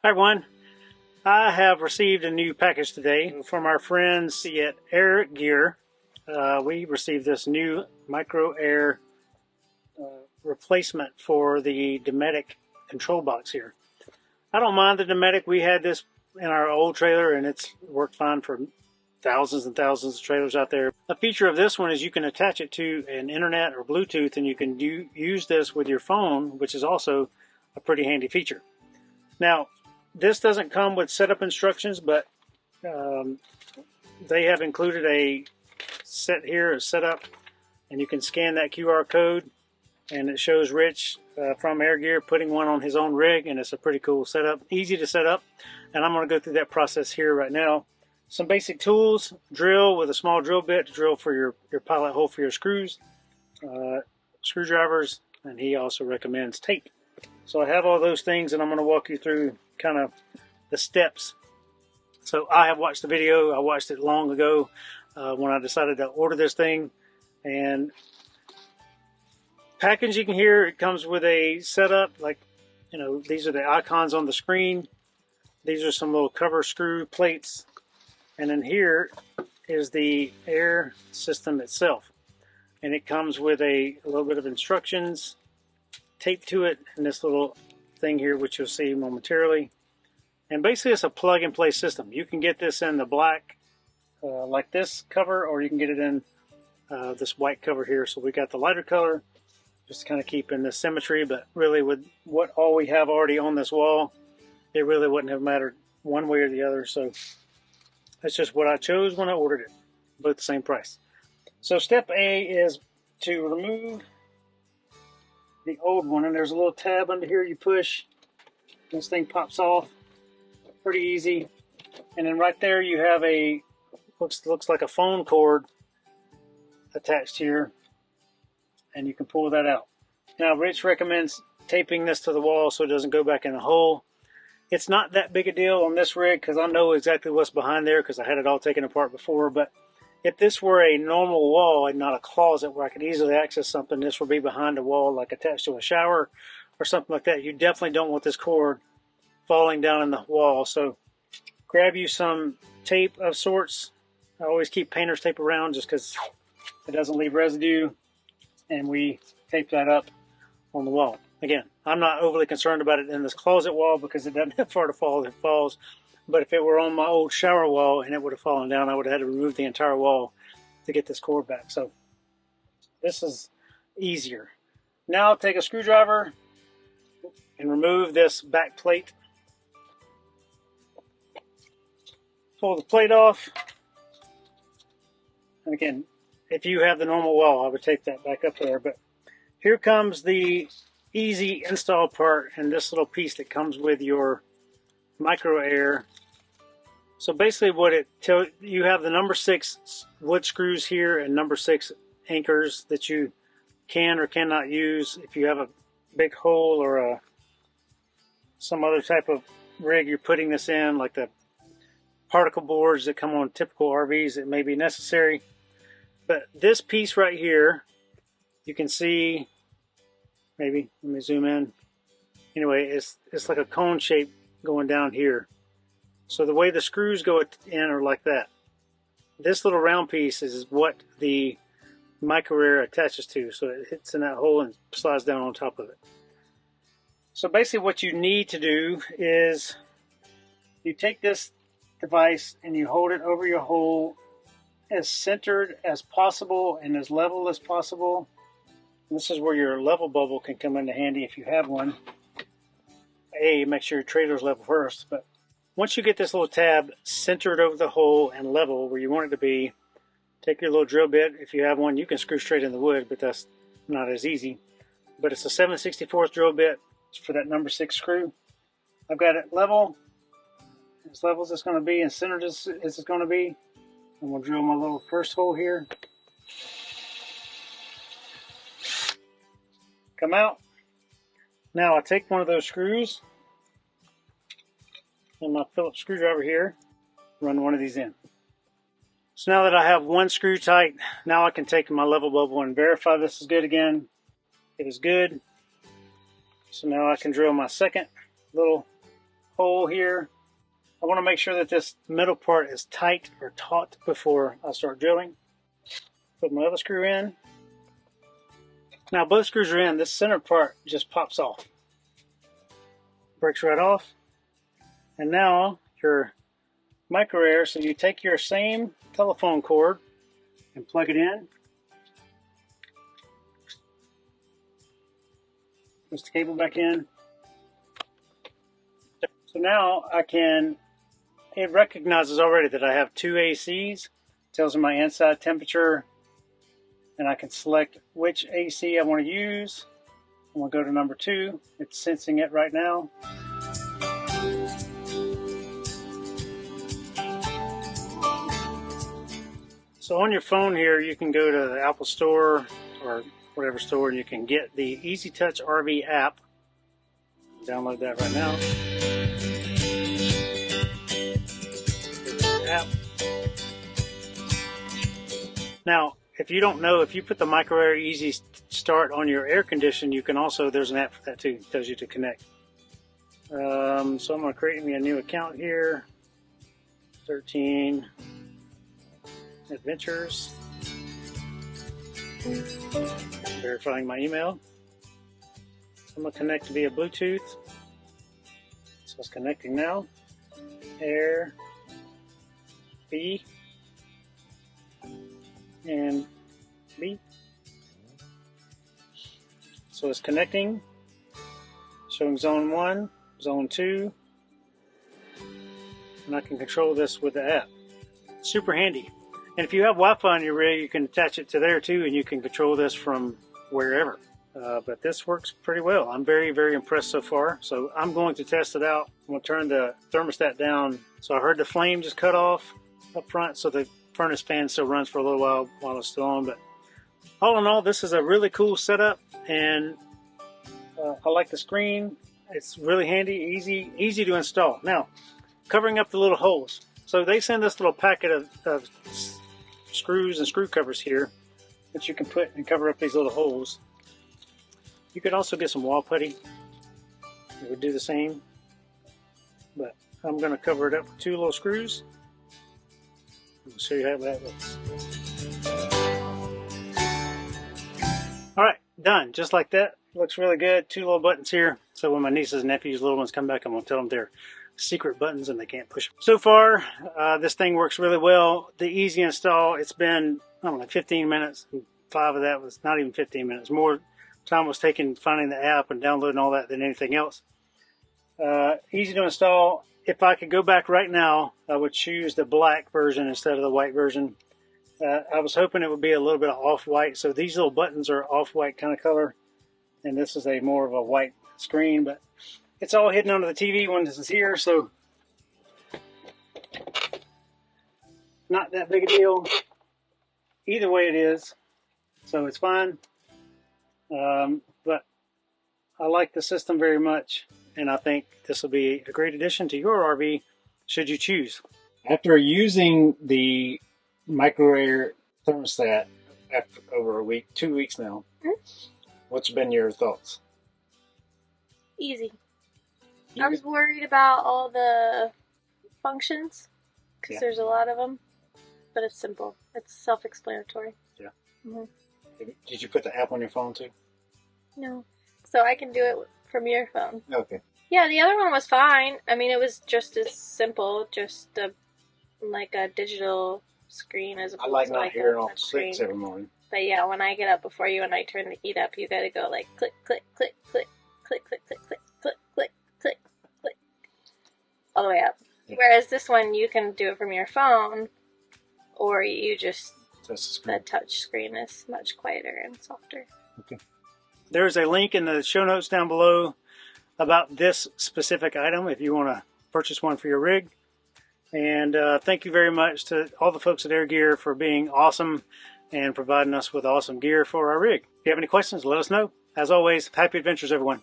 Hi everyone, I have received a new package today from our friends at Air Gear. We received this new micro air replacement for the Dometic control box here. I don't mind the Dometic. We had this in our old trailer and it's worked fine for thousands and thousands of trailers out there. A feature of this one is you can attach it to an internet or Bluetooth, and you can use this with your phone, which is also a pretty handy feature. Now, this doesn't come with setup instructions, but they have included a set here, a setup, and you can scan that QR code, and it shows Rich from Air Gear putting one on his own rig, and it's a pretty cool setup, easy to set up, and I'm going to go through that process here right now. Some basic tools: drill with a small drill bit to drill for your pilot hole for your screws, screwdrivers, and he also recommends tape. So I have all those things, and I'm going to walk you through kind of the steps. So I have watched the video. I watched it long ago when I decided to order this thing. And packaging here, it comes with a setup, like, you know, these are the icons on the screen. These are some little cover screw plates. And then here is the air system itself. And it comes with a little bit of instructions taped to it, and this little thing here, which you'll see momentarily. And basically it's a plug and play system. You can get this in the black like this cover, or you can get it in this white cover here. So we got the lighter color just to kind of keep in the symmetry, but really with what all we have already on this wall, it really wouldn't have mattered one way or the other. So that's just what I chose when I ordered it, both the same price. So step A is to remove the old one, and there's a little tab under here you push. This thing pops off. Pretty easy. And then right there you have a looks like a phone cord attached here, and you can pull that out. Now Rich recommends taping this to the wall so it doesn't go back in the hole. It's not that big a deal on this rig because I know exactly what's behind there because I had it all taken apart before. But if this were a normal wall and not a closet where I could easily access something, this would be behind a wall, like attached to a shower or something like that. You definitely don't want this cord falling down in the wall. So grab you some tape of sorts. I always keep painter's tape around just because it doesn't leave residue, and we tape that up on the wall. Again, I'm not overly concerned about it in this closet wall because it doesn't have far to fall if it falls. But if it were on my old shower wall and it would have fallen down, I would have had to remove the entire wall to get this cord back. So this is easier. Now take a screwdriver and remove this back plate. Pull the plate off. And again, if you have the normal wall, I would take that back up there. But here comes the easy install part, and this little piece that comes with your micro air. So basically what it tells you, have the number 6 wood screws here and number 6 anchors that you can or cannot use if you have a big hole or some other type of rig you're putting this in, like the particle boards that come on typical RVs. It may be necessary. But this piece right here, you can see, maybe, let me zoom in. Anyway, it's like a cone shape going down here. So the way the screws go in are like that. This little round piece is what the micro air attaches to. So it hits in that hole and slides down on top of it. So basically what you need to do is you take this device and you hold it over your hole as centered as possible and as level as possible. This is where your level bubble can come into handy if you have one. Make sure your trailer's level first, but once you get this little tab centered over the hole and level where you want it to be, take your little drill bit. If you have one, you can screw straight in the wood, but that's not as easy. But it's a 7/64 drill bit for that number 6 screw. I've got it level, as level as it's going to be, and centered as it's going to be. I'm going to drill my little first hole here. Come out. Now I take one of those screws and my Phillips screwdriver here, run one of these in. So now that I have one screw tight, now I can take my level bubble and verify this is good again. It is good. So now I can drill my second little hole here. I want to make sure that this middle part is tight or taut before I start drilling. Put my other screw in. Now both screws are in. This center part just pops off. Breaks right off. And now your micro air, so you take your same telephone cord and plug it in. Push the cable back in. So now I can, it recognizes already that I have two ACs, tells me my inside temperature, and I can select which AC I want to use. I'm going to go to number 2. It's sensing it right now. So on your phone here, you can go to the Apple Store or whatever store, and you can get the Easy Touch RV app. Download that right now. App. Now, if you don't know, if you put the Micro Air Easy Start on your air condition, you can also, there's an app for that too, it tells you to connect. So I'm going to create me a new account here. 13 Adventures. Verifying my email. So I'm going to connect via Bluetooth. So it's connecting now. Air B and B. So it's connecting, showing zone 1, zone 2, and I can control this with the app. Super handy. And if you have Wi-Fi on your rig, you can attach it to there too, and you can control this from wherever. But this works pretty well. I'm very, very impressed so far. So I'm going to test it out. I'm going to turn the thermostat down. So I heard the flame just cut off up front, so the furnace fan still runs for a little while it's still on. But all in all, this is a really cool setup, and I like the screen. It's really handy, easy to install. Now, covering up the little holes. So they send this little packet of screws and screw covers here that you can put and cover up these little holes. You could also get some wall putty. It would do the same. But I'm going to cover it up with 2 little screws. I'll show you how that looks. Alright, done. Just like that. Looks really good. 2 little buttons here. So when my nieces and nephews, little ones, come back, I'm going to tell them they're secret buttons and they can't push them. So far, this thing works really well. The easy install, it's been, I don't know, 15 minutes. 5 of that was not even 15 minutes. More time was taken finding the app and downloading all that than anything else. Easy to install. If I could go back right now, I would choose the black version instead of the white version. I was hoping it would be a little bit of off-white. So these little buttons are off-white kind of color. And this is a more of a white screen, but it's all hidden under the TV when this is here, so not that big a deal. Either way it is, so it's fine. But I like the system very much, and I think this will be a great addition to your RV should you choose. After using the Micro Air thermostat after over a week, 2 weeks now, what's been your thoughts? Easy. I was worried about all the functions because there's a lot of them, but it's simple. It's self-explanatory. Yeah. Did you put the app on your phone too? No. So I can do it from your phone. Okay. Yeah, the other one was fine. I mean, it was just as simple, just like a digital screen as opposed I like to not like hearing a all touch the screen. clicks every morning. But yeah, when I get up before you and I turn the heat up, you gotta go like click, click, click, click, click, click, click, click, click, click, click, click, all the way up. Yeah. Whereas this one, you can do it from your phone, or you just, the touch screen is much quieter and softer. Okay. There's a link in the show notes down below about this specific item if you want to purchase one for your rig. And thank you very much to all the folks at Air Gear for being awesome and providing us with awesome gear for our rig. If you have any questions, let us know. As always, happy adventures, everyone.